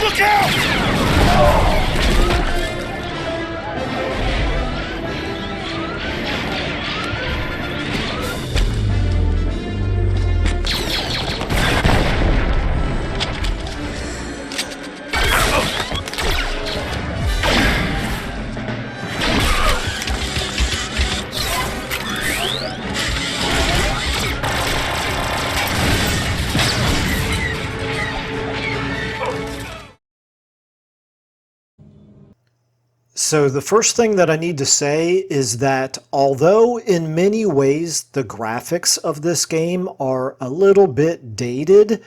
Look out! So the first thing that I need to say is that although in many ways the graphics of this game are a little bit dated,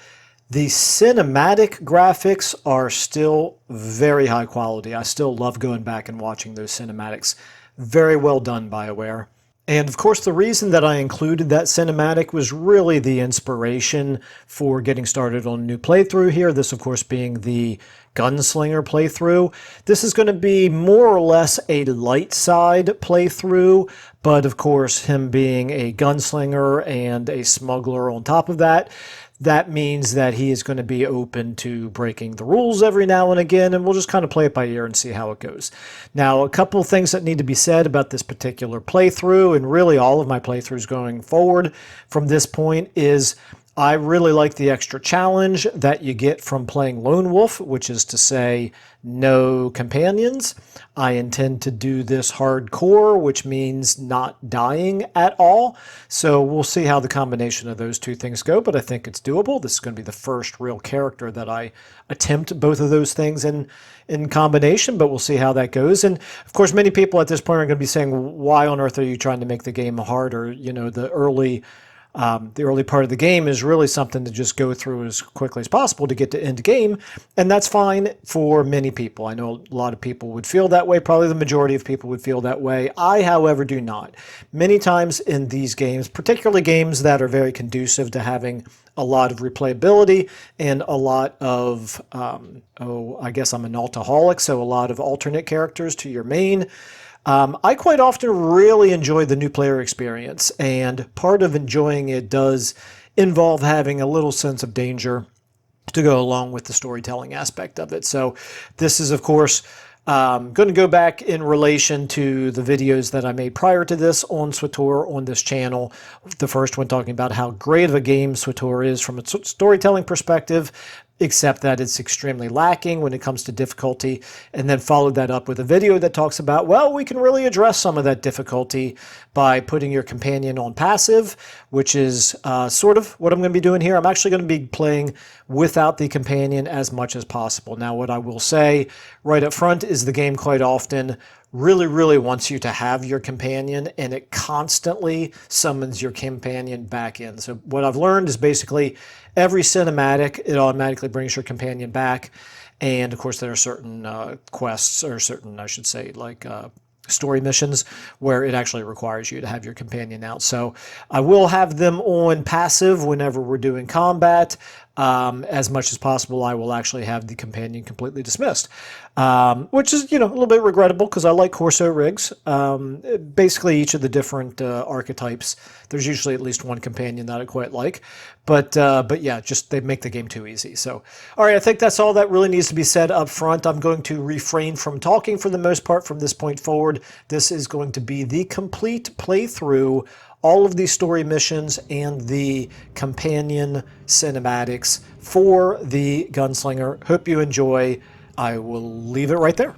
the cinematic graphics are still very high quality. I still love going back and watching those cinematics. Very well done, BioWare. And of course, the reason that I included that cinematic was really the inspiration for getting started on a new playthrough here. This, of course, being the Gunslinger playthrough. This is going to be more or less a light side playthrough, but of course, him being a gunslinger and a smuggler on top of that, that means that he is going to be open to breaking the rules every now and again, and we'll just kind of play it by ear and see how it goes. Now, a couple of things that need to be said about this particular playthrough, and really all of my playthroughs going forward from this point, is I really like the extra challenge that you get from playing Lone Wolf, which is to say no companions. I intend to do this hardcore, which means not dying at all. So we'll see how the combination of those two things go, but I think it's doable. This is going to be the first real character that I attempt both of those things in combination, but we'll see how that goes. And of course, many people at this point are going to be saying, why on earth are you trying to make the game harder? You know, the early part of the game is really something to just go through as quickly as possible to get to end game, and that's fine for many people. I know a lot of people would feel that way. Probably the majority of people would feel that way. I, however, do not. Many times in these games, particularly games that are very conducive to having a lot of replayability and a lot of, I guess I'm an altaholic, so a lot of alternate characters to your main, I quite often really enjoy the new player experience, and part of enjoying it does involve having a little sense of danger to go along with the storytelling aspect of it. So this is, of course, going to go back in relation to the videos that I made prior to this on SWTOR on this channel. The first one talking about how great of a game SWTOR is from a storytelling perspective, except that it's extremely lacking when it comes to difficulty, and then followed that up with a video that talks about, well, we can really address some of that difficulty by putting your companion on passive, which is sort of what I'm going to be doing here. I'm actually going to be playing without the companion as much as possible. Now, what I will say right up front is the game quite often really wants you to have your companion, and it constantly summons your companion back in. So what I've learned is basically every cinematic, it automatically brings your companion back. And of course, there are certain quests, or certain, I should say, like story missions where it actually requires you to have your companion out. So I will have them on passive whenever we're doing combat. As much as possible, I will actually have the companion completely dismissed, which is, you know, a little bit regrettable because I like Corso rigs. Basically, each of the different archetypes, there's usually at least one companion that I quite like, but yeah, just they make the game too easy. So, all right, I think that's all that really needs to be said up front. I'm going to refrain from talking for the most part from this point forward. This is going to be the complete playthrough, all of these story missions and the companion cinematics for the Gunslinger. Hope you enjoy. I will leave it right there.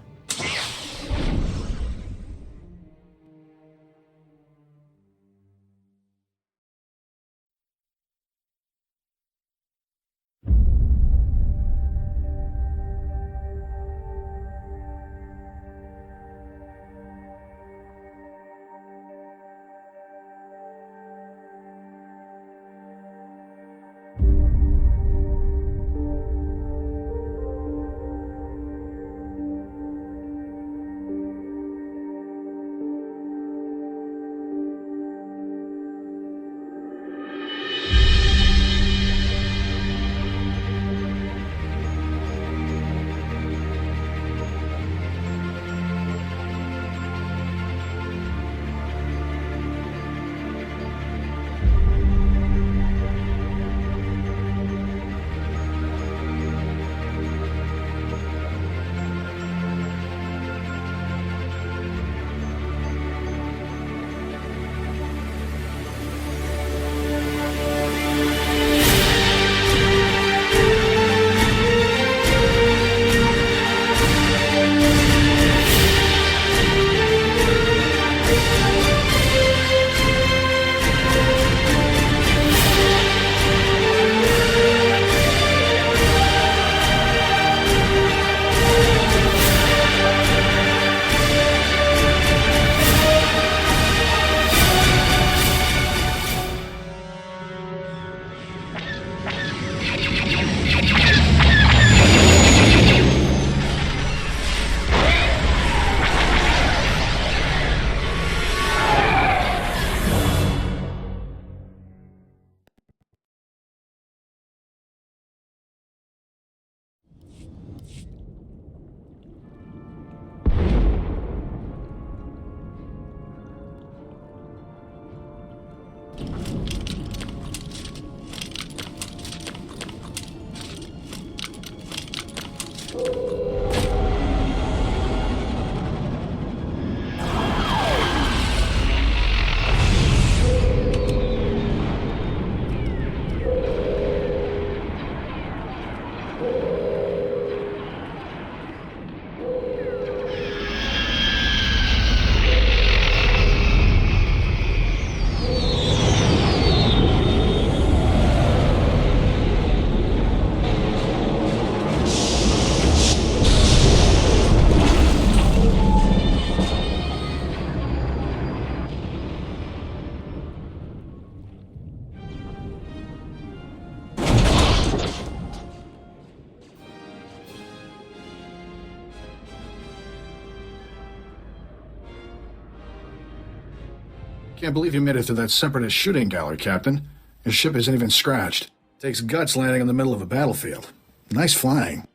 Can't believe you made it through that Separatist shooting gallery, Captain. Your ship isn't even scratched. Takes guts landing in the middle of a battlefield. Nice flying.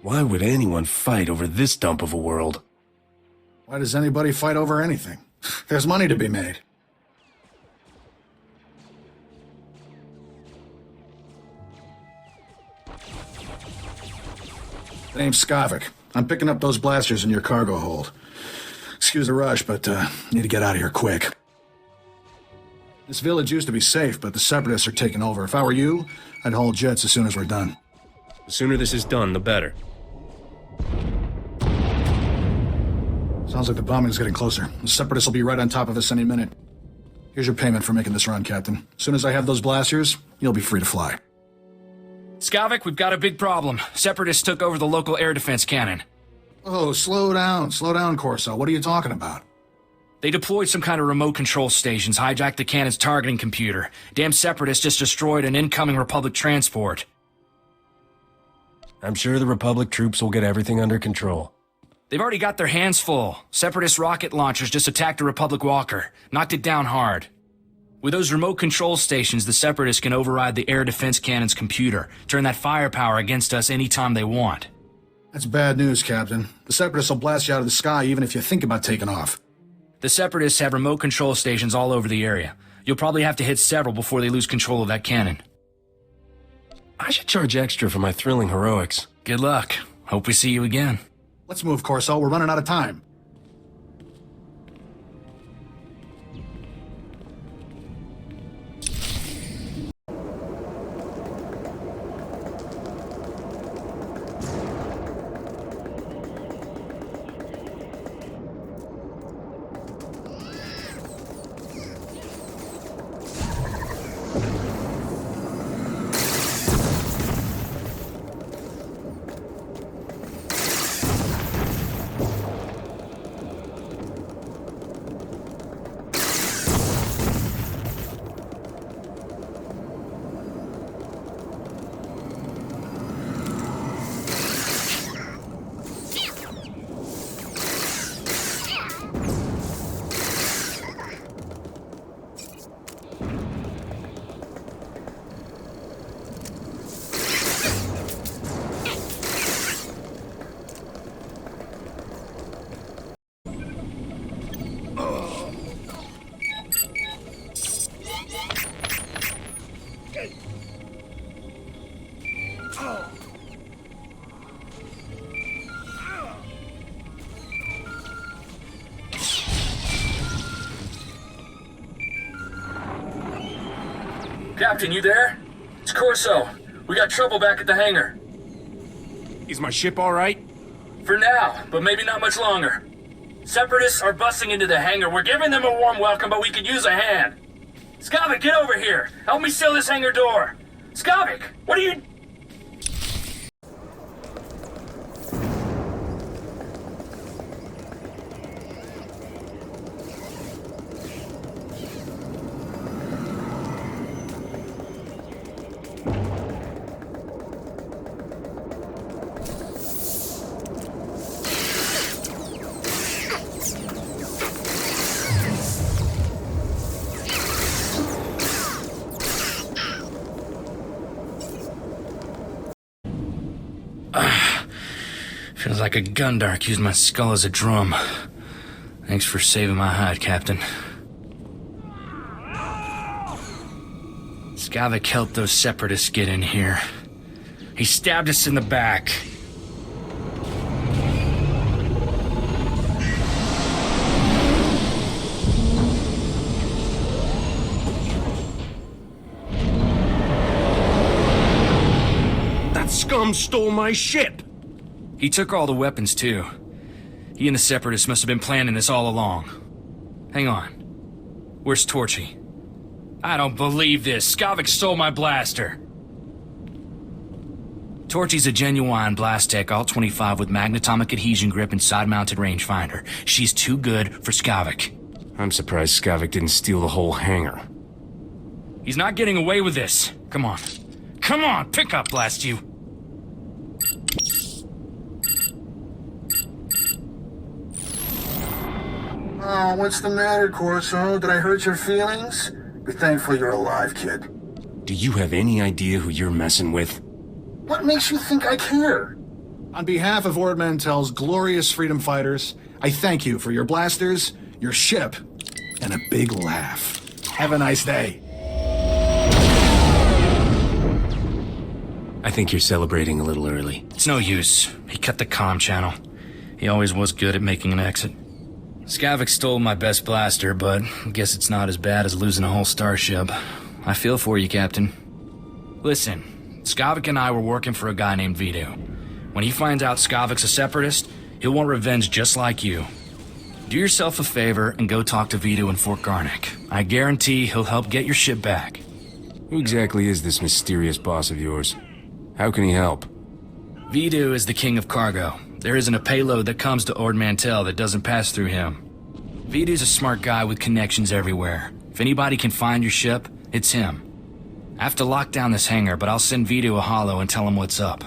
Why would anyone fight over this dump of a world? Why does anybody fight over anything? There's money to be made. The name's Skavik. I'm picking up those blasters in your cargo hold. Excuse the rush, but need to get out of here quick. This village used to be safe, but the Separatists are taking over. If I were you, I'd haul jets as soon as we're done. The sooner this is done, the better. Sounds like the bombing's getting closer. The Separatists will be right on top of us any minute. Here's your payment for making this run, Captain. As soon as I have those blasters, you'll be free to fly. Skavik, we've got a big problem. Separatists took over the local air defense cannon. Oh, slow down, Corso. What are you talking about? They deployed some kind of remote control stations, hijacked the cannon's targeting computer. Damn Separatists just destroyed an incoming Republic transport. I'm sure the Republic troops will get everything under control. They've already got their hands full. Separatist rocket launchers just attacked a Republic walker, knocked it down hard. With those remote control stations, the Separatists can override the air defense cannon's computer, turn that firepower against us anytime they want. That's bad news, Captain. The Separatists will blast you out of the sky even if you think about taking off. The Separatists have remote control stations all over the area. You'll probably have to hit several before they lose control of that cannon. I should charge extra for my thrilling heroics. Good luck. Hope we see you again. Let's move, Corso. We're running out of time. Captain, you there? It's Corso. We got trouble back at the hangar. Is my ship all right? For now, but maybe not much longer. Separatists are busting into the hangar. We're giving them a warm welcome, but we could use a hand. Skavik, get over here. Help me seal this hangar door. Skavik, what are you... Feels like a Gundark used my skull as a drum. Thanks for saving my hide, Captain. Skavik helped those Separatists get in here. He stabbed us in the back. That scum stole my ship! He took all the weapons, too. He and the Separatists must have been planning this all along. Hang on. Where's Torchy? I don't believe this. Skavik stole my blaster. Torchy's a genuine Blast Tech Alt-25 with magnetomic adhesion grip and side-mounted rangefinder. She's too good for Skavik. I'm surprised Skavik didn't steal the whole hangar. He's not getting away with this. Come on. Come on, pick up, blast you. Oh, what's the matter, Corso? Did I hurt your feelings? Be thankful you're alive, kid. Do you have any idea who you're messing with? What makes you think I care? On behalf of Ord Mantell's glorious freedom fighters, I thank you for your blasters, your ship, and a big laugh. Have a nice day. I think you're celebrating a little early. It's no use. He cut the comm channel. He always was good at making an exit. Skavik stole my best blaster, but I guess it's not as bad as losing a whole starship. I feel for you, Captain. Listen, Skavik and I were working for a guy named Vito. When he finds out Skavik's a Separatist, he'll want revenge just like you. Do yourself a favor and go talk to Vito in Fort Garnick. I guarantee he'll help get your ship back. Who exactly is this mysterious boss of yours? How can he help? Vito is the king of cargo. There isn't a payload that comes to Ord Mantell that doesn't pass through him. Vito's a smart guy with connections everywhere. If anybody can find your ship, it's him. I have to lock down this hangar, but I'll send Vito a holo and tell him what's up.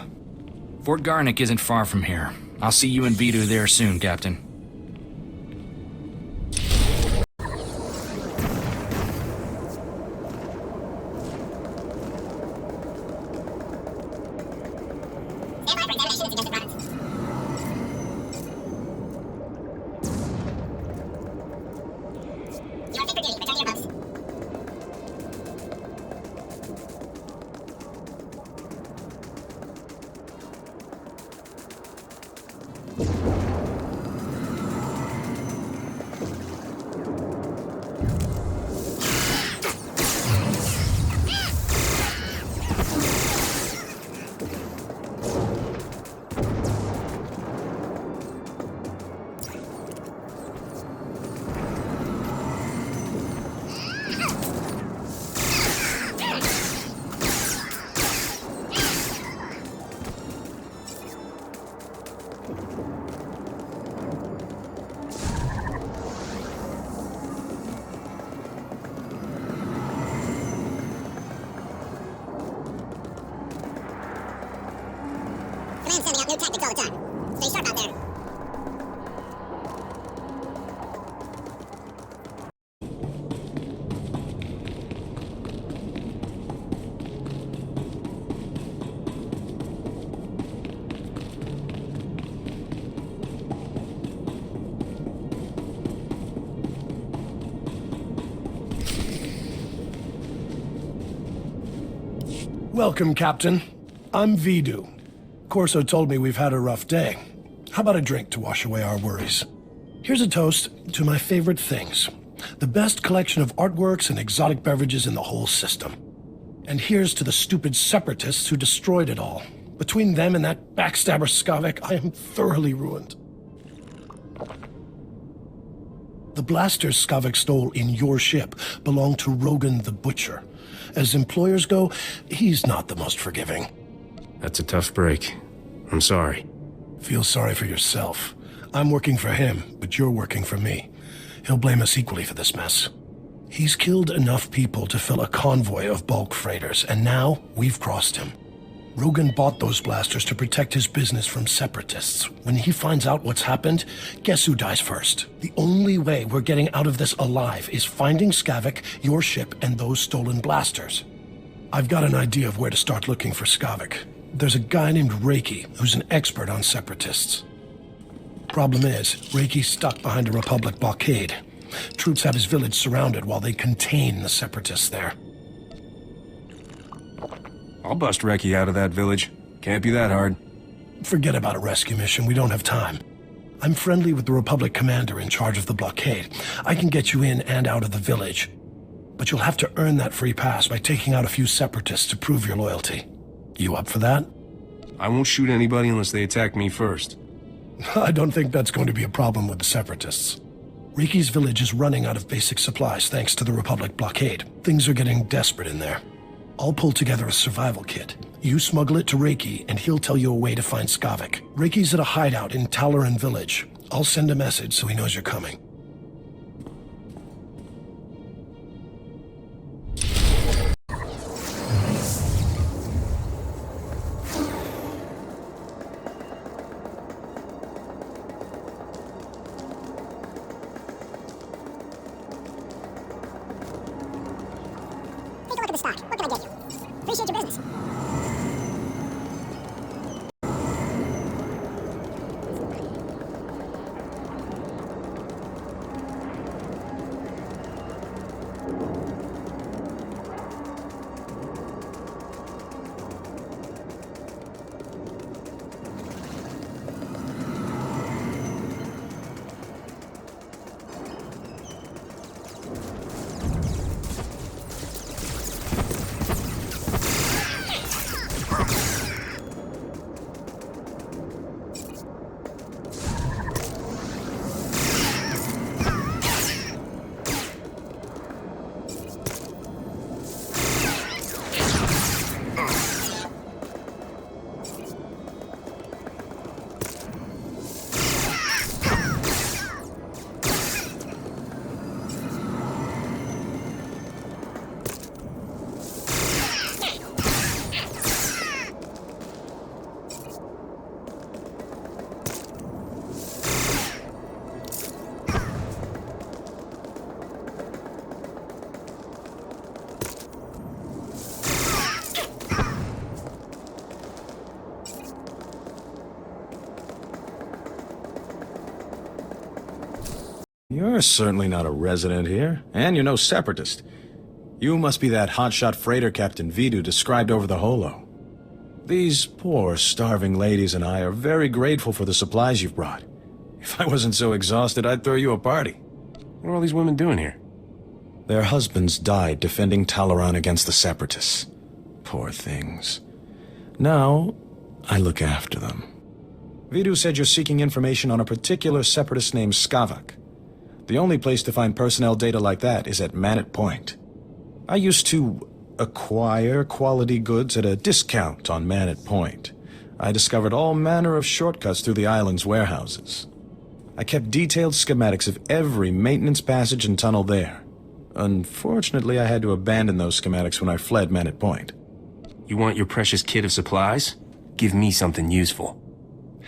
Fort Garnick isn't far from here. I'll see you and Vito there soon, Captain. Command sending out new tactics all the time. Stay sharp out there. Welcome, Captain. I'm Vidu. Corso told me we've had a rough day. How about a drink to wash away our worries? Here's a toast to my favorite things. The best collection of artworks and exotic beverages in the whole system. And here's to the stupid separatists who destroyed it all. Between them and that backstabber Skavik, I am thoroughly ruined. The blasters Skavik stole in your ship belong to Rogan the Butcher. As employers go, he's not the most forgiving. That's a tough break. I'm sorry. Feel sorry for yourself. I'm working for him, but you're working for me. He'll blame us equally for this mess. He's killed enough people to fill a convoy of bulk freighters, and now we've crossed him. Rogan bought those blasters to protect his business from separatists. When he finds out what's happened, guess who dies first? The only way we're getting out of this alive is finding Skavik, your ship, and those stolen blasters. I've got an idea of where to start looking for Skavik. There's a guy named Reiki who's an expert on separatists. Problem is, Reiki's stuck behind a Republic blockade. Troops have his village surrounded while they contain the separatists there. I'll bust Reki out of that village. Can't be that hard. Forget about a rescue mission. We don't have time. I'm friendly with the Republic commander in charge of the blockade. I can get you in and out of the village. But you'll have to earn that free pass by taking out a few separatists to prove your loyalty. You up for that? I won't shoot anybody unless they attack me first. I don't think that's going to be a problem with the separatists. Riki's village is running out of basic supplies thanks to the Republic blockade. Things are getting desperate in there. I'll pull together a survival kit. You smuggle it to Reiki, and he'll tell you a way to find Skavik. Reiki's at a hideout in Talaran village. I'll send a message so he knows you're coming. Take a look at the stock. What can I get you? Appreciate your business. You're certainly not a resident here, and you're no separatist. You must be that hotshot freighter Captain Vidu described over the holo. These poor, starving ladies and I are very grateful for the supplies you've brought. If I wasn't so exhausted, I'd throw you a party. What are all these women doing here? Their husbands died defending Talaran against the separatists. Poor things. Now, I look after them. Vidu said you're seeking information on a particular separatist named Skavik. The only place to find personnel data like that is at Manet Point. I used to acquire quality goods at a discount on Manet Point. I discovered all manner of shortcuts through the island's warehouses. I kept detailed schematics of every maintenance passage and tunnel there. Unfortunately, I had to abandon those schematics when I fled Manet Point. You want your precious kit of supplies? Give me something useful.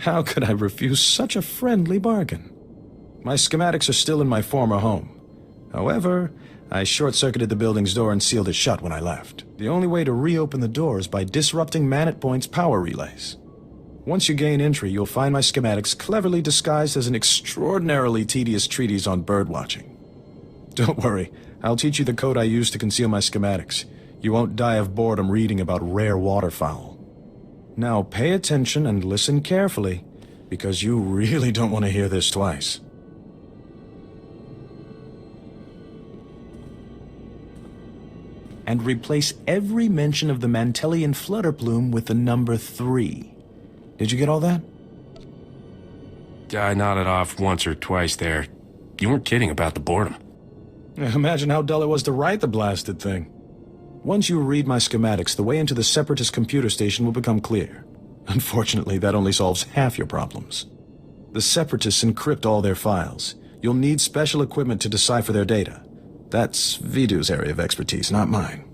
How could I refuse such a friendly bargain? My schematics are still in my former home. However, I short-circuited the building's door and sealed it shut when I left. The only way to reopen the door is by disrupting Manet Point's power relays. Once you gain entry, you'll find my schematics cleverly disguised as an extraordinarily tedious treatise on birdwatching. Don't worry, I'll teach you the code I use to conceal my schematics. You won't die of boredom reading about rare waterfowl. Now pay attention and listen carefully, because you really don't want to hear this twice. And replace every mention of the Mantelian flutterplume with the number 3. Did you get all that? I nodded off once or twice there. You weren't kidding about the boredom. Imagine how dull it was to write the blasted thing. Once you read my schematics, the way into the Separatist computer station will become clear. Unfortunately, that only solves half your problems. The Separatists encrypt all their files. You'll need special equipment to decipher their data. That's Vidu's area of expertise, not mine.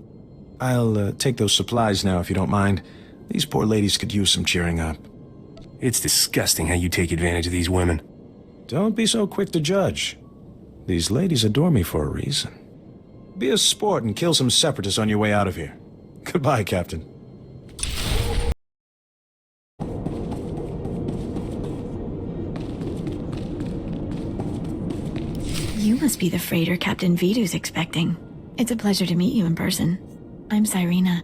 I'll take those supplies now, if you don't mind. These poor ladies could use some cheering up. It's disgusting how you take advantage of these women. Don't be so quick to judge. These ladies adore me for a reason. Be a sport and kill some separatists on your way out of here. Goodbye, Captain. You must be the freighter Captain Vidu's expecting. It's a pleasure to meet you in person. I'm Cyrena.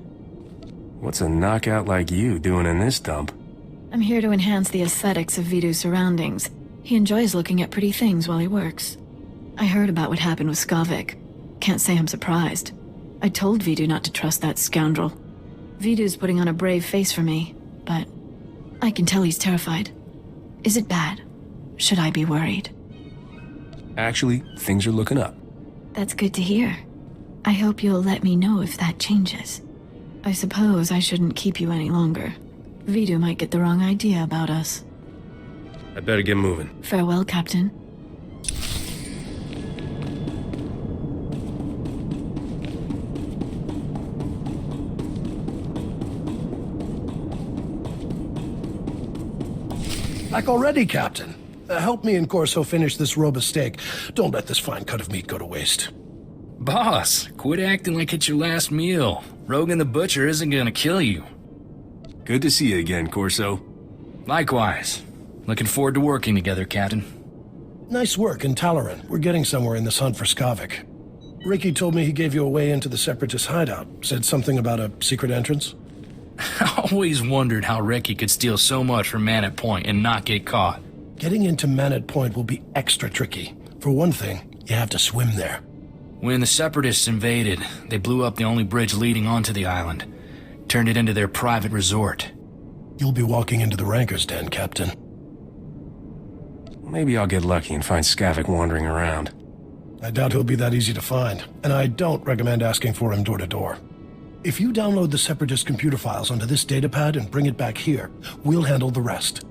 What's a knockout like you doing in this dump? I'm here to enhance the aesthetics of Vidu's surroundings. He enjoys looking at pretty things while he works. I heard about what happened with Skavik. Can't say I'm surprised. I told Vidu not to trust that scoundrel. Vidu's putting on a brave face for me, but I can tell he's terrified. Is it bad? Should I be worried? Actually, things are looking up. That's good to hear. I hope you'll let me know if that changes. I suppose I shouldn't keep you any longer. Vidu might get the wrong idea about us. I better get moving. Farewell, Captain. Back already, Captain. Help me and Corso finish this robe of steak. Don't let this fine cut of meat go to waste. Boss, quit acting like it's your last meal. Rogan the Butcher isn't gonna kill you. Good to see you again, Corso. Likewise. Looking forward to working together, Captain. Nice work in Talaran. We're getting somewhere in this hunt for Skavik. Ricky told me he gave you a way into the Separatist hideout. Said something about a secret entrance? I always wondered how Ricky could steal so much from Man at Point and not get caught. Getting into Manet Point will be extra tricky. For one thing, you have to swim there. When the Separatists invaded, they blew up the only bridge leading onto the island. Turned it into their private resort. You'll be walking into the Ranker's Den, Captain. Maybe I'll get lucky and find Skavik wandering around. I doubt he'll be that easy to find, and I don't recommend asking for him door to door. If you download the Separatist computer files onto this datapad and bring it back here, we'll handle the rest.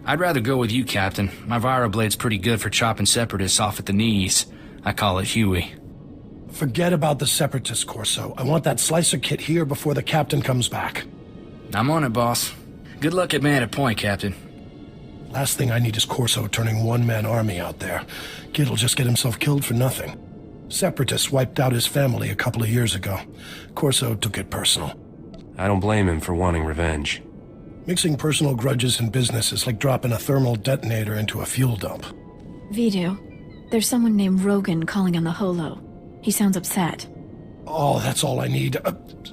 I'd rather go with you, Captain. My Viroblade's pretty good for chopping Separatists off at the knees. I call it Huey. Forget about the Separatist, Corso. I want that slicer kit here before the Captain comes back. I'm on it, boss. Good luck at Man at Point, Captain. Last thing I need is Corso turning one-man army out there. Kid'll just get himself killed for nothing. Separatists wiped out his family a couple of years ago. Corso took it personal. I don't blame him for wanting revenge. Mixing personal grudges and business is like dropping a thermal detonator into a fuel dump. Vidu, there's someone named Rogan calling on the holo. He sounds upset. Oh, that's all I need.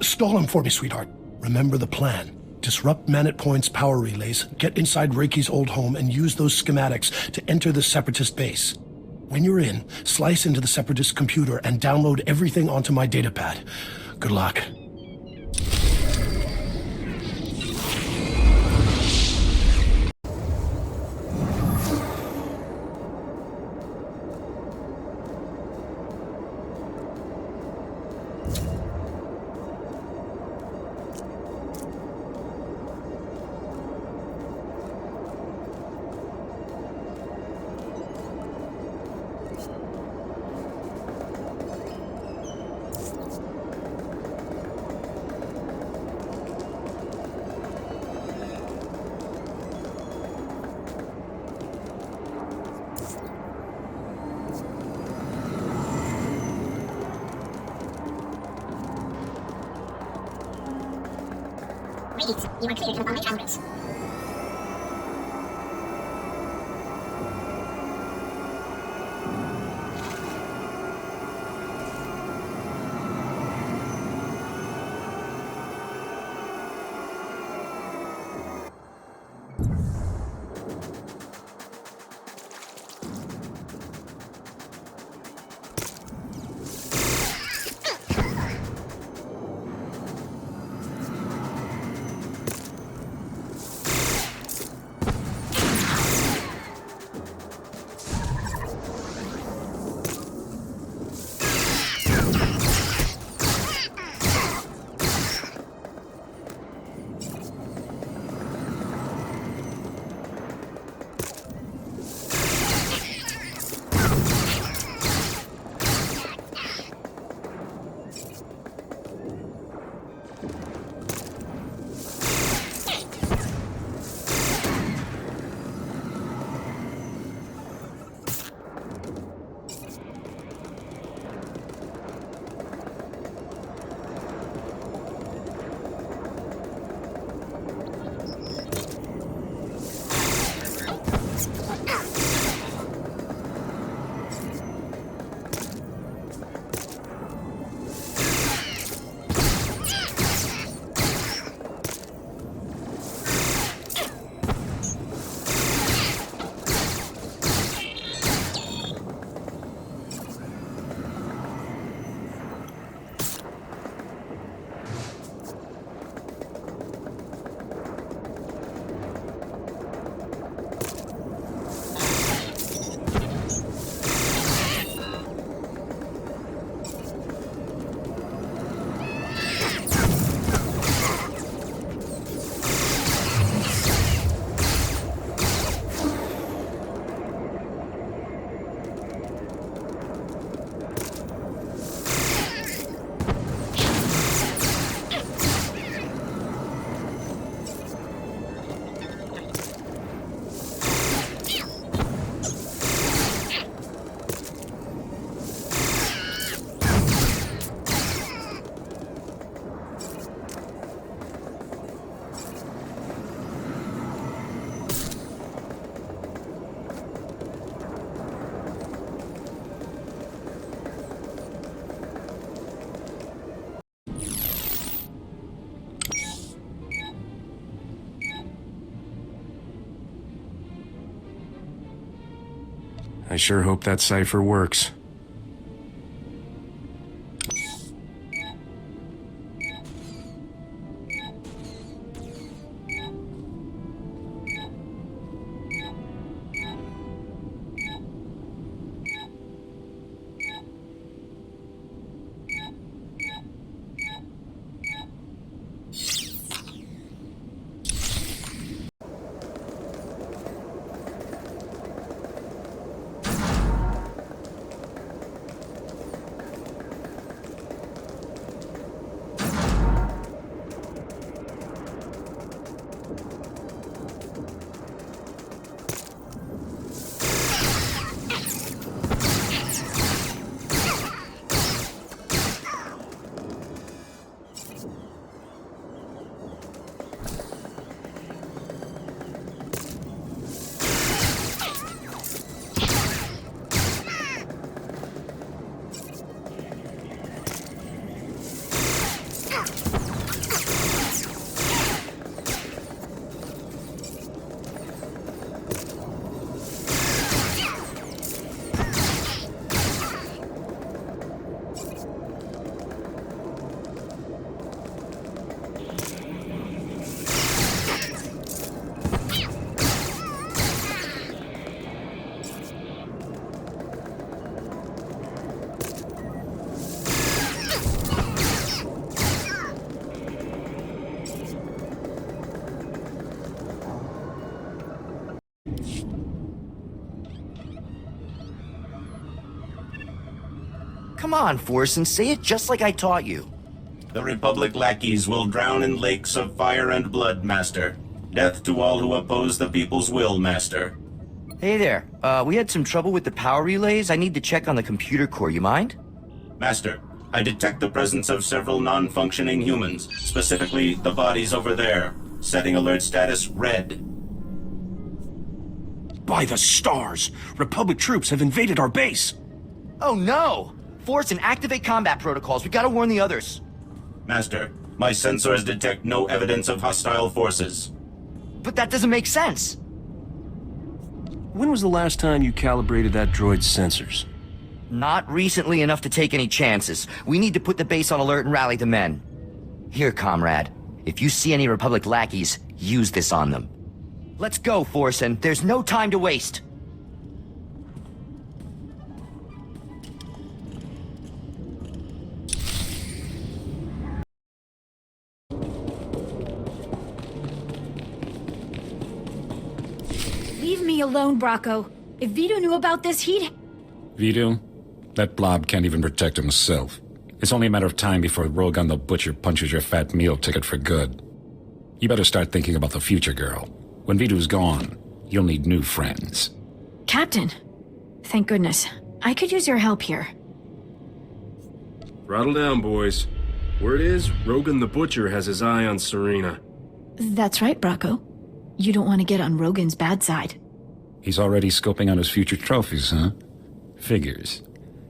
Stall him for me, sweetheart. Remember the plan. Disrupt Manet Point's power relays, get inside Reiki's old home, and use those schematics to enter the Separatist base. When you're in, slice into the Separatist computer and download everything onto my datapad. Good luck. Greetings. You are cleared to follow my travelers. I sure hope that cipher works. Come on, Forsen, say it just like I taught you. The Republic lackeys will drown in lakes of fire and blood, Master. Death to all who oppose the people's will, Master. Hey there, we had some trouble with the power relays. I need to check on the computer core, you mind? Master, I detect the presence of several non-functioning humans, specifically the bodies over there. Setting alert status red. By the stars! Republic troops have invaded our base! Oh no! Forsen, activate combat protocols. We gotta warn the others. Master, my sensors detect no evidence of hostile forces. But that doesn't make sense. When was the last time you calibrated that droid's sensors? Not recently enough to take any chances. We need to put the base on alert and rally the men. Here, comrade. If you see any Republic lackeys, use this on them. Let's go, Forsen. There's no time to waste. Leave me alone, Bracco. If Vito knew about this, he'd... Vito? That blob can't even protect himself. It's only a matter of time before Rogan the Butcher punches your fat meal ticket for good. You better start thinking about the future, girl. When Vito's gone, you'll need new friends. Captain! Thank goodness. I could use your help here. Throttle down, boys. Word is, Rogan the Butcher has his eye on Serena. That's right, Bracco. You don't want to get on Rogan's bad side. He's already scoping out his future trophies, huh? Figures.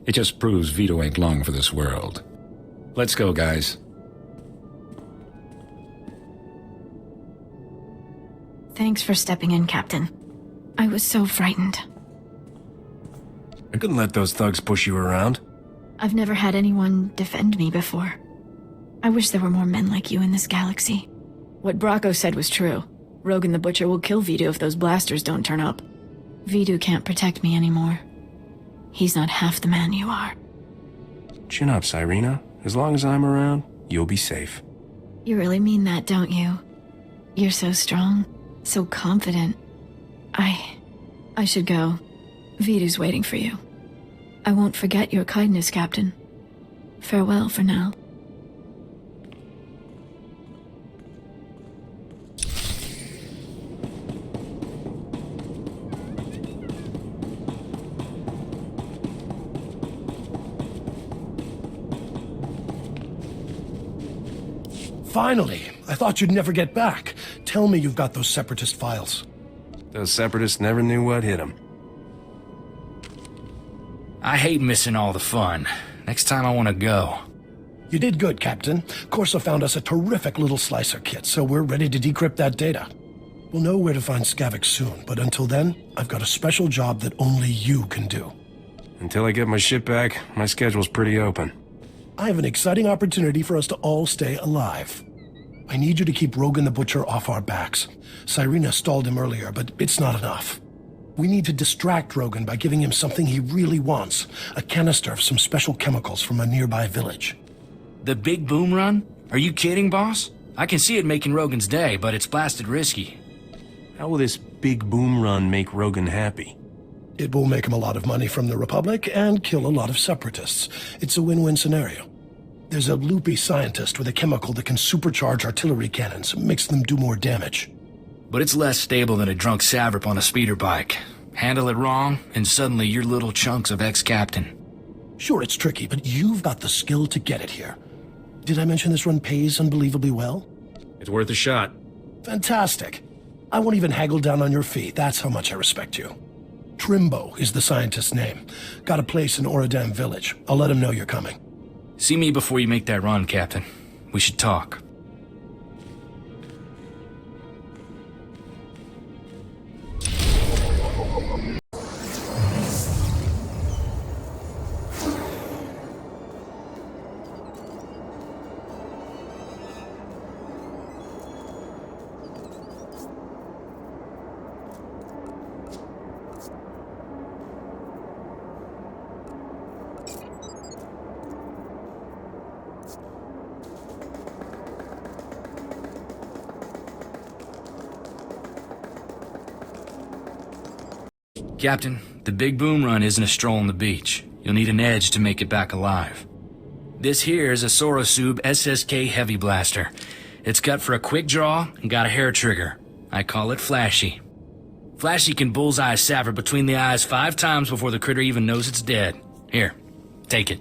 It just proves Vito ain't long for this world. Let's go, guys. Thanks for stepping in, Captain. I was so frightened. I couldn't let those thugs push you around. I've never had anyone defend me before. I wish there were more men like you in this galaxy. What Bracco said was true. Rogan the Butcher will kill Vito if those blasters don't turn up. Vito can't protect me anymore. He's not half the man you are. Chin up, Cyrena. As long as I'm around, you'll be safe. You really mean that, don't you? You're so strong, so confident. I should go. Vito's waiting for you. I won't forget your kindness, Captain. Farewell for now. Finally! I thought you'd never get back. Tell me you've got those Separatist files. Those Separatists never knew what hit them. I hate missing all the fun. Next time I want to go. You did good, Captain. Corso found us a terrific little slicer kit, so we're ready to decrypt that data. We'll know where to find Skavik soon, but until then, I've got a special job that only you can do. Until I get my shit back, my schedule's pretty open. I have an exciting opportunity for us to all stay alive. I need you to keep Rogan the Butcher off our backs. Cyrena stalled him earlier, but it's not enough. We need to distract Rogan by giving him something he really wants. A canister of some special chemicals from a nearby village. The big boom run? Are you kidding, boss? I can see it making Rogan's day, but it's blasted risky. How will this big boom run make Rogan happy? It will make him a lot of money from the Republic and kill a lot of separatists. It's a win-win scenario. There's a loopy scientist with a chemical that can supercharge artillery cannons, makes them do more damage. But it's less stable than a drunk Savrip on a speeder bike. Handle it wrong, and suddenly you're little chunks of ex-captain. Sure, it's tricky, but you've got the skill to get it here. Did I mention this run pays unbelievably well? It's worth a shot. Fantastic. I won't even haggle down on your fee. That's how much I respect you. Trimbo is the scientist's name. Got a place in Oradam village. I'll let him know you're coming. See me before you make that run, Captain. We should talk. Captain, the big boom run isn't a stroll on the beach. You'll need an edge to make it back alive. This here is a Sorosub SSK Heavy Blaster. It's cut for a quick draw and got a hair trigger. I call it Flashy. Flashy can bullseye a Savrip between the eyes 5 times before the critter even knows it's dead. Here, take it.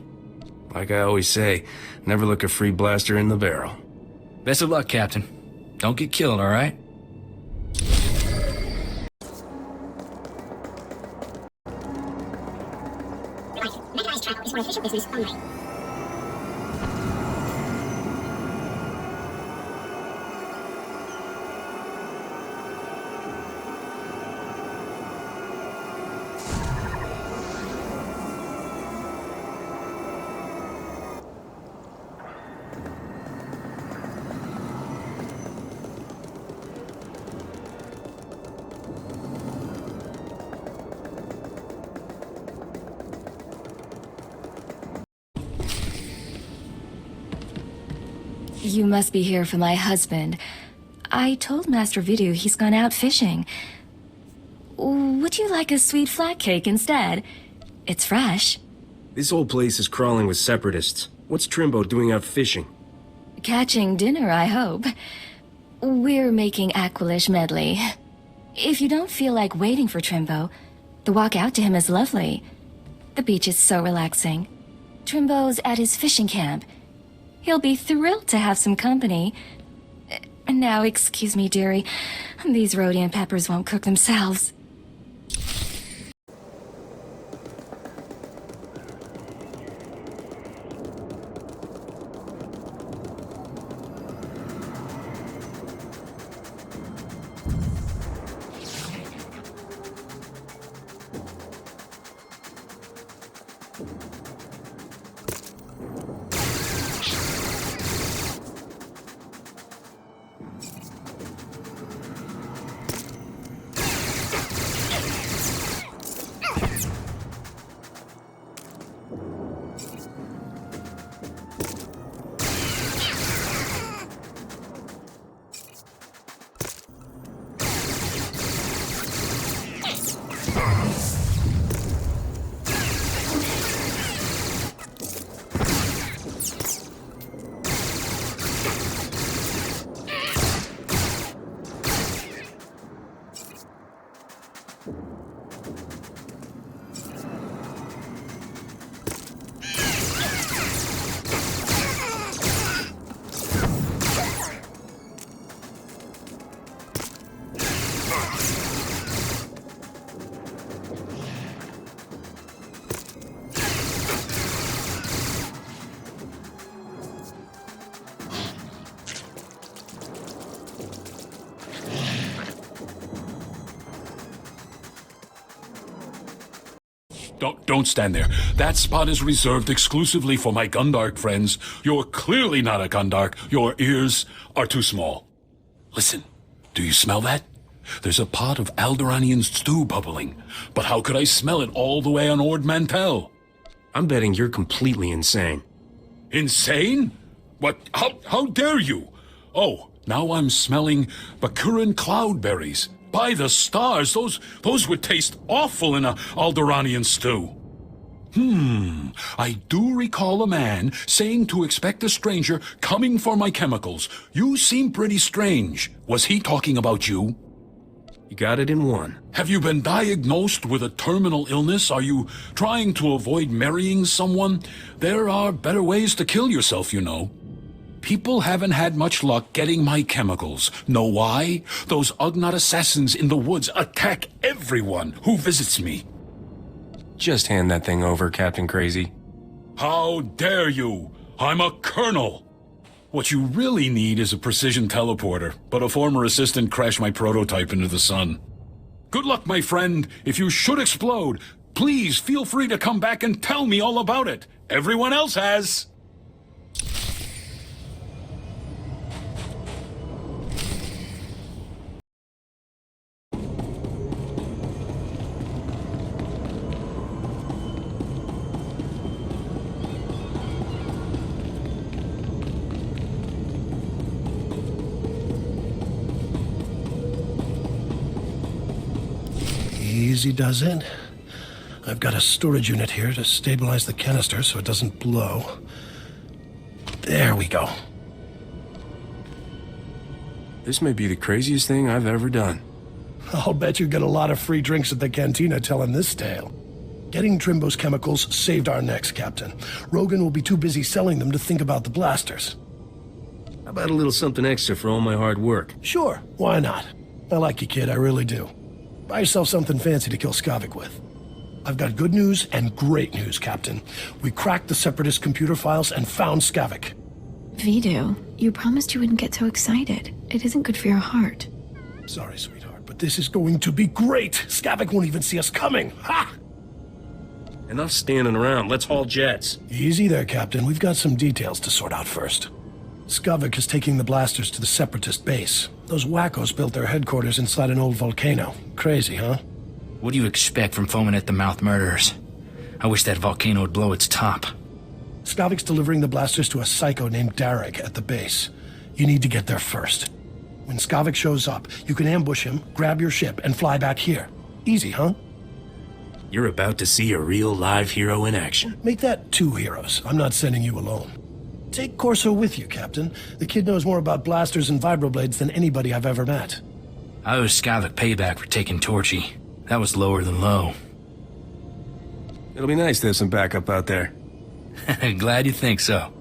Like I always say, never look a free blaster in the barrel. Best of luck, Captain. Don't get killed, all right? Mechanized travel is more efficient business only. You must be here for my husband. I told Master Vidu he's gone out fishing. Would you like a sweet flat cake instead? It's fresh. This whole place is crawling with separatists. What's Trimbo doing out fishing? Catching dinner, I hope. We're making Aqualish medley. If you don't feel like waiting for Trimbo, the walk out to him is lovely. The beach is so relaxing. Trimbo's at his fishing camp. He'll be thrilled to have some company. Now, excuse me, dearie. These rhodium peppers won't cook themselves. Don't stand there. That spot is reserved exclusively for my Gundark friends. You're clearly not a Gundark. Your ears are too small. Listen, do you smell that? There's a pot of Alderaanian stew bubbling. But how could I smell it all the way on Ord Mantell? I'm betting you're completely insane. Insane? What? How dare you? Oh, now I'm smelling Bakuran cloudberries. By the stars, those would taste awful in a Alderaanian stew. I do recall a man saying to expect a stranger coming for my chemicals. You seem pretty strange. Was he talking about you? You got it in one. Have you been diagnosed with a terminal illness? Are you trying to avoid marrying someone? There are better ways to kill yourself, you know. People haven't had much luck getting my chemicals. Know why? Those Ugnaught assassins in the woods attack everyone who visits me. Just hand that thing over, Captain Crazy. How dare you? I'm a colonel. What you really need is a precision teleporter, but a former assistant crashed my prototype into the sun. Good luck, my friend. If you should explode, please feel free to come back and tell me all about it. Everyone else has. Easy does it. I've got a storage unit here to stabilize the canister so it doesn't blow. There we go. This may be the craziest thing I've ever done. I'll bet you get a lot of free drinks at the cantina telling this tale. Getting Trimbo's chemicals saved our necks, Captain. Rogan will be too busy selling them to think about the blasters. How about a little something extra for all my hard work? Sure, why not? I like you, kid, I really do. Buy yourself something fancy to kill Skavik with. I've got good news and great news, Captain. We cracked the Separatist computer files and found Skavik. Vidu, you promised you wouldn't get so excited. It isn't good for your heart. Sorry, sweetheart, but this is going to be great! Skavik won't even see us coming! Ha! Enough standing around. Let's haul jets. Easy there, Captain. We've got some details to sort out first. Skavik is taking the blasters to the Separatist base. Those wackos built their headquarters inside an old volcano. Crazy, huh? What do you expect from foaming-at-the-mouth murderers? I wish that volcano would blow its top. Skavik's delivering the blasters to a psycho named Darek at the base. You need to get there first. When Skavik shows up, you can ambush him, grab your ship, and fly back here. Easy, huh? You're about to see a real live hero in action. Make that 2 heroes. I'm not sending you alone. Take Corso with you, Captain. The kid knows more about blasters and vibroblades than anybody I've ever met. I owe Skavik payback for taking Torchy. That was lower than low. It'll be nice to have some backup out there. Glad you think so.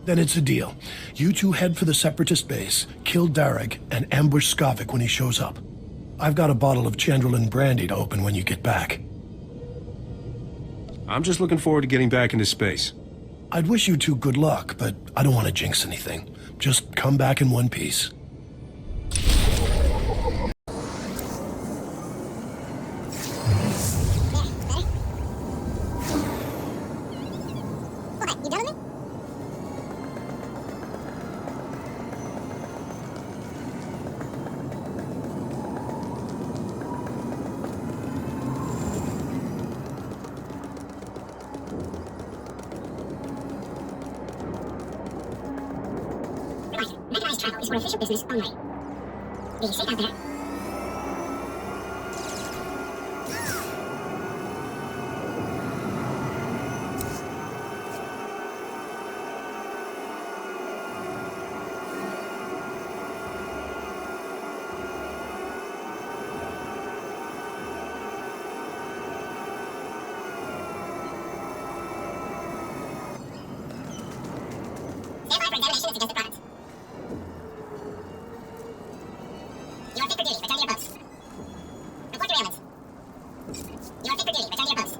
Then it's a deal. You two head for the Separatist base, kill Darek, and ambush Skavik when he shows up. I've got a bottle of Chandrelin brandy to open when you get back. I'm just looking forward to getting back into space. I'd wish you two good luck, but I don't want to jinx anything. Just come back in one piece. What, you done with me? Mechanized travel is for official business only. Be safe out there. Stand by for examinations against the products. You are fit for duty. Return to your post. Report your ailments. You are fit for duty. Return to your post.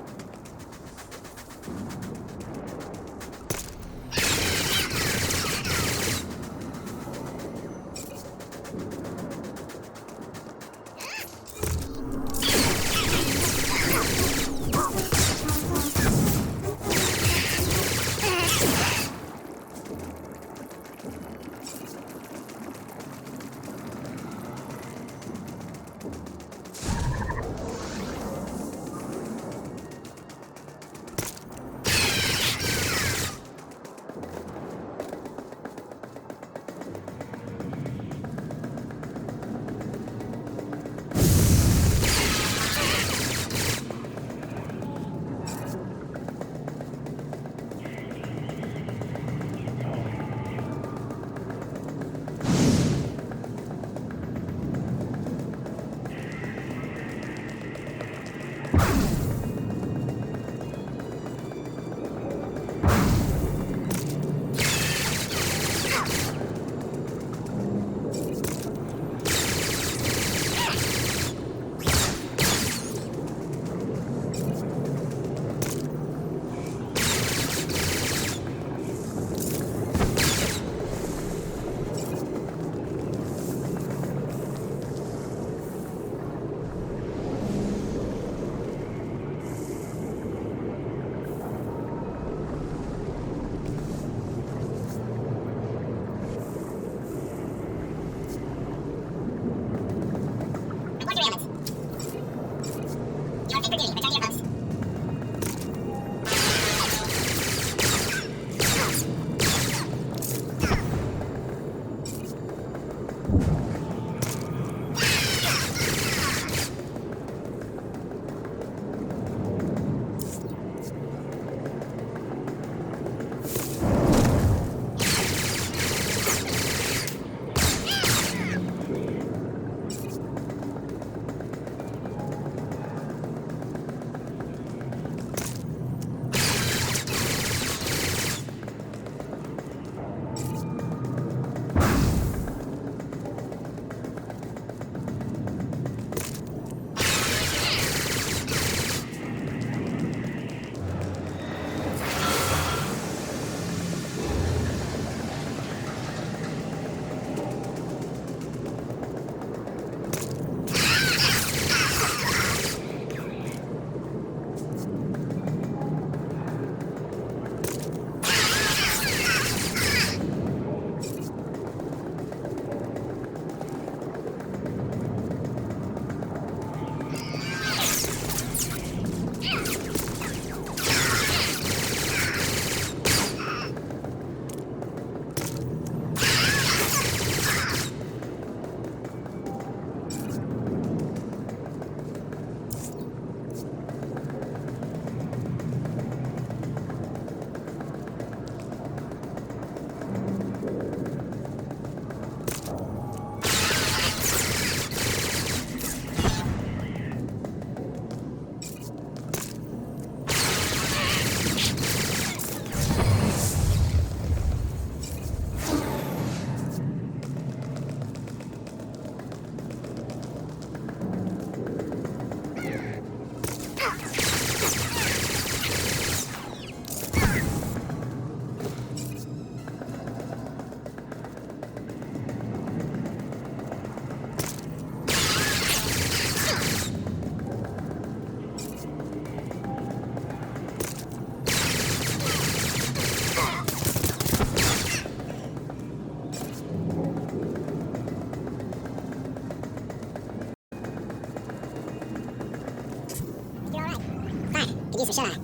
use some shut-eye.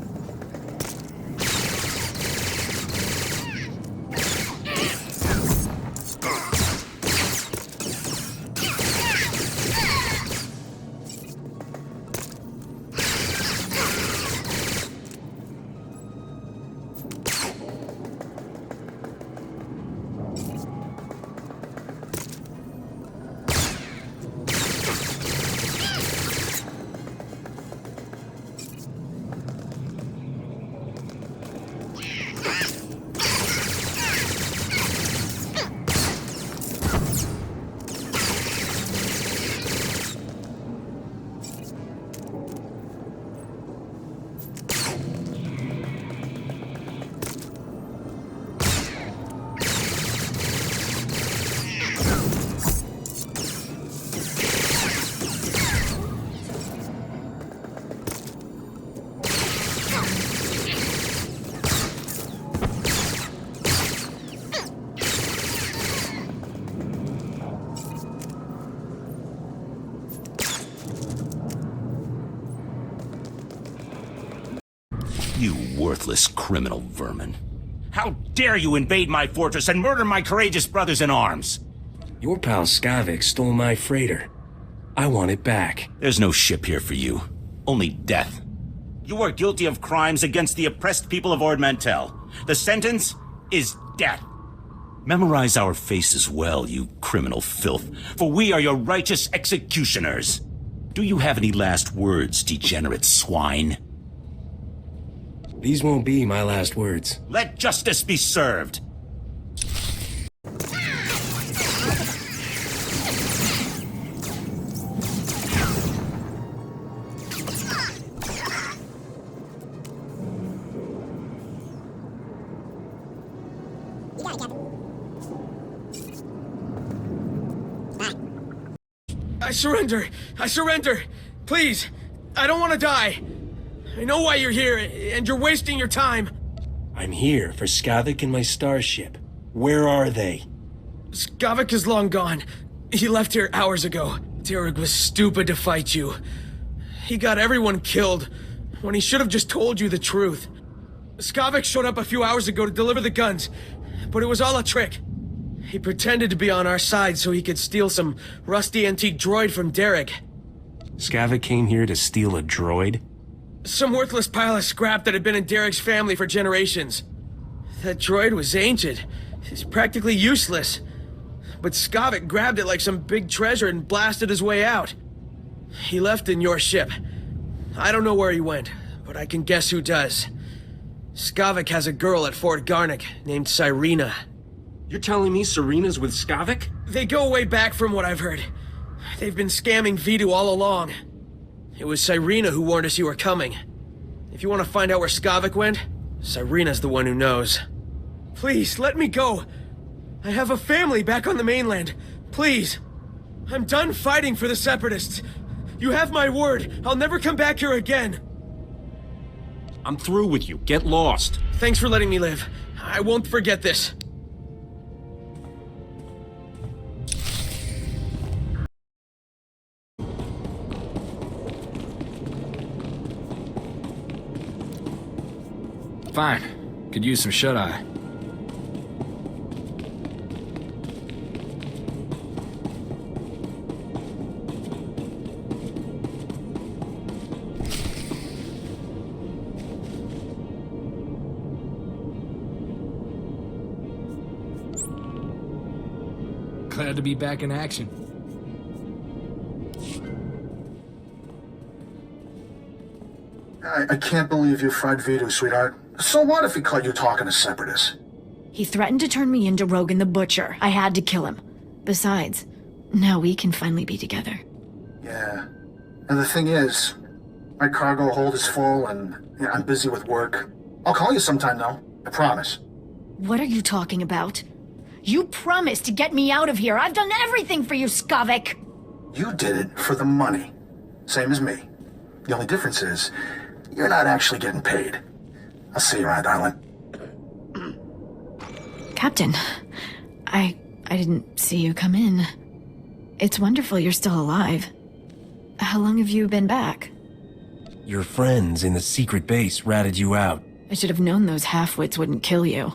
You worthless criminal vermin. How dare you invade my fortress and murder my courageous brothers in arms? Your pal Skavik stole my freighter. I want it back. There's no ship here for you. Only death. You are guilty of crimes against the oppressed people of Ord Mantell. The sentence is death. Memorize our faces well, you criminal filth, for we are your righteous executioners. Do you have any last words, degenerate swine? These won't be my last words. Let justice be served. You got it, Captain. I surrender! I surrender! Please! I don't want to die! I know why you're here, and you're wasting your time! I'm here for Skavik and my starship. Where are they? Skavik is long gone. He left here hours ago. Derek was stupid to fight you. He got everyone killed, when he should have just told you the truth. Skavik showed up a few hours ago to deliver the guns, but it was all a trick. He pretended to be on our side so he could steal some rusty antique droid from Derek. Skavik came here to steal a droid? Some worthless pile of scrap that had been in Derek's family for generations. That droid was ancient. It's practically useless. But Skavik grabbed it like some big treasure and blasted his way out. He left in your ship. I don't know where he went, but I can guess who does. Skavik has a girl at Fort Garnick named Cyrena. You're telling me Serena's with Skavik? They go way back from what I've heard. They've been scamming Vidu all along. It was Cyrena who warned us you were coming. If you want to find out where Skavik went, Cyrena's the one who knows. Please, let me go. I have a family back on the mainland. Please. I'm done fighting for the Separatists. You have my word. I'll never come back here again. I'm through with you. Get lost. Thanks for letting me live. I won't forget this. Fine. Could use some shut-eye. Glad to be back in action. I can't believe you fried Vidu, sweetheart. So what if he caught you talking to Separatists? He threatened to turn me into Rogan the Butcher. I had to kill him. Besides, now we can finally be together. Yeah. And the thing is, my cargo hold is full and I'm busy with work. I'll call you sometime, though. I promise. What are you talking about? You promised to get me out of here. I've done everything for you, Skavik. You did it for the money. Same as me. The only difference is, you're not actually getting paid. I'll see you around, darling. Captain, I didn't see you come in. It's wonderful you're still alive. How long have you been back? Your friends in the secret base ratted you out. I should have known those half-wits wouldn't kill you.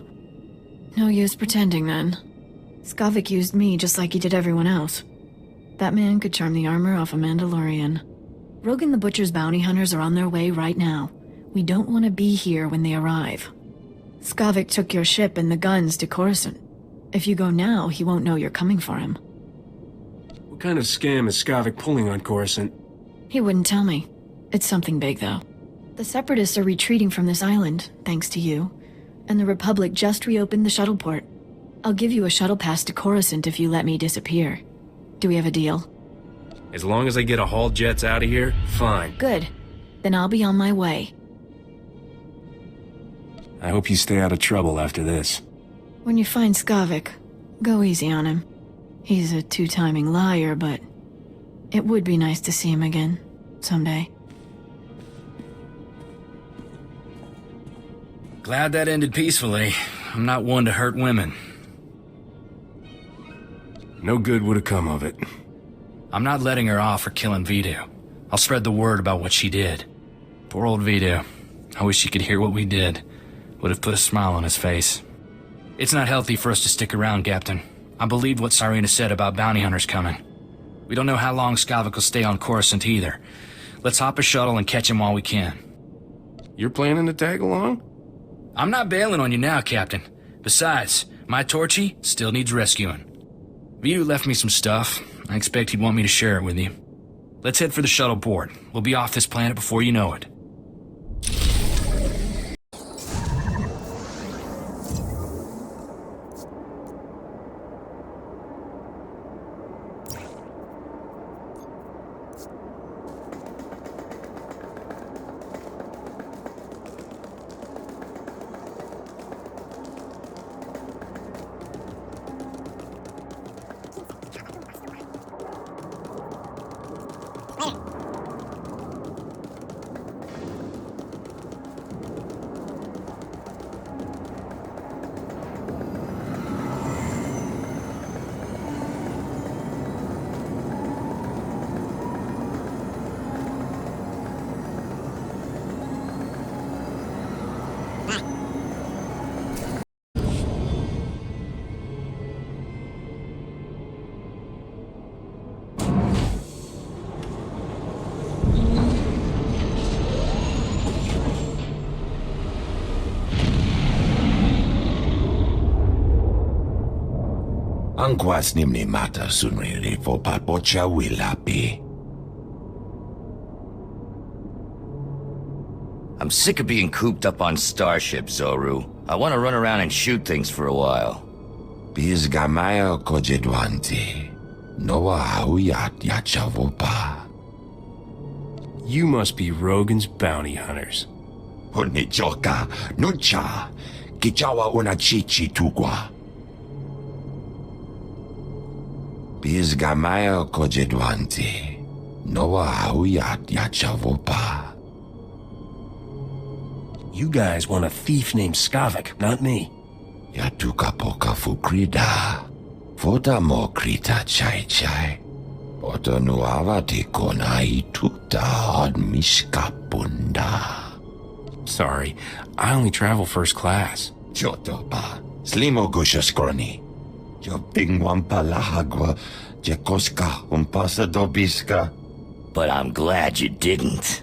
No use pretending then. Skavik used me just like he did everyone else. That man could charm the armor off a Mandalorian. Rogan the Butcher's bounty hunters are on their way right now. We don't want to be here when they arrive. Skavik took your ship and the guns to Coruscant. If you go now, he won't know you're coming for him. What kind of scam is Skavik pulling on Coruscant? He wouldn't tell me. It's something big, though. The Separatists are retreating from this island, thanks to you. And the Republic just reopened the shuttle port. I'll give you a shuttle pass to Coruscant if you let me disappear. Do we have a deal? As long as I get a haul jets out of here, fine. Good. Then I'll be on my way. I hope you stay out of trouble after this. When you find Skavik, go easy on him. He's a two-timing liar, but it would be nice to see him again, someday. Glad that ended peacefully. I'm not one to hurt women. No good would have come of it. I'm not letting her off for killing Vidu. I'll spread the word about what she did. Poor old Vidu. I wish he could hear what we did. Would have put a smile on his face. It's not healthy for us to stick around, Captain. I believed what Cyrena said about bounty hunters coming. We don't know how long Skavik will stay on Coruscant either. Let's hop a shuttle and catch him while we can. You're planning to tag along? I'm not bailing on you now, Captain. Besides, my Torchy still needs rescuing. Vidu left me some stuff. I expect he'd want me to share it with you. Let's head for the shuttle port. We'll be off this planet before you know it. Angkwas nimni mata sunriri fo papocha wilapi. I'm sick of being cooped up on starships, Zoru. I want to run around and shoot things for a while. Bizgamaya kojedwanti. Noa hauyat yachavopa. You must be Rogan's bounty hunters. Honichoka, nucha. Kichawa unachichi tugwa. Bizgamaya kojedwanti. Noa hauyat yachavopa. You guys want a thief named Skavik, not me. Yatuka poka fukrida. Fota mo krita chai chai. Ota nuavati kona ituta hod miskapunda. Sorry, I only travel first class. Chotopa. Slimo gushaskroni. Jo pingwampa lahagwa. Jekoska umpasa dobiska. But I'm glad you didn't.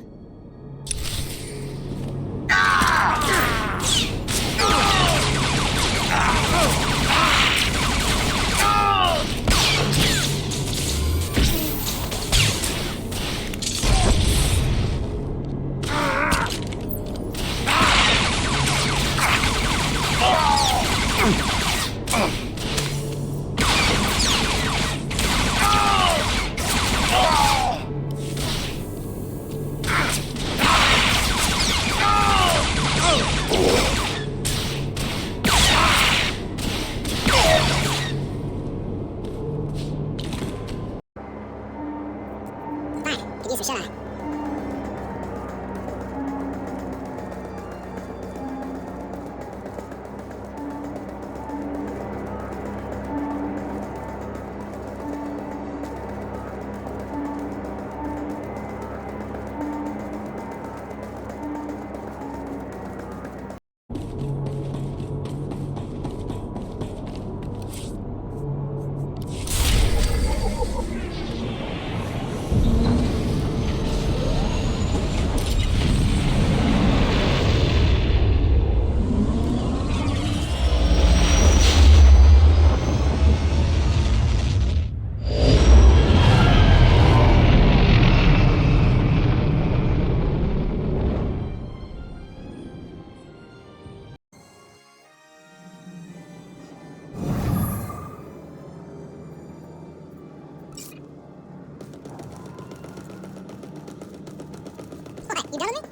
You done with me?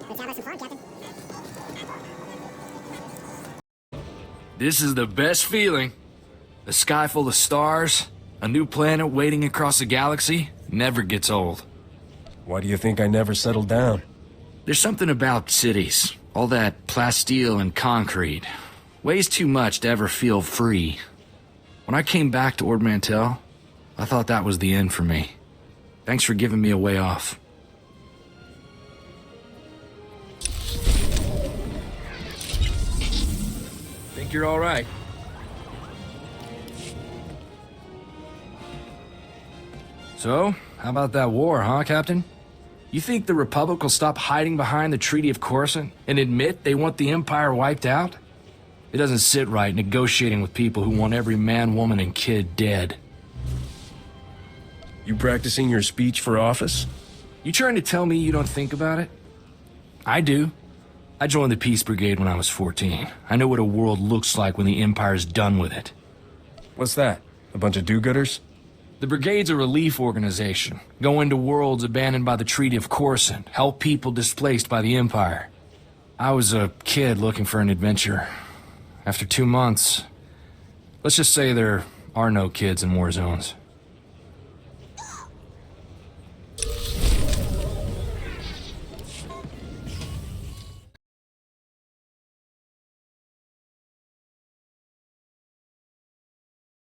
Let's have us some fun, Captain. This is the best feeling. A sky full of stars, a new planet waiting across the galaxy, never gets old. Why do you think I never settled down? There's something about cities. All that plasteel and concrete. Weighs too much to ever feel free. When I came back to Ord Mantell, I thought that was the end for me. Thanks for giving me a way off. Think you're all right? So, how about that war, huh, Captain? You think the Republic will stop hiding behind the Treaty of Coruscant and admit they want the Empire wiped out? It doesn't sit right negotiating with people who want every man, woman, and kid dead. You practicing your speech for office? You trying to tell me you don't think about it? I do. I joined the Peace Brigade when I was 14. I know what a world looks like when the Empire's done with it. What's that? A bunch of do-gooders? The Brigade's a relief organization. Go into worlds abandoned by the Treaty of Coruscant. Help people displaced by the Empire. I was a kid looking for an adventure. After 2 months, let's just say there are no kids in war zones.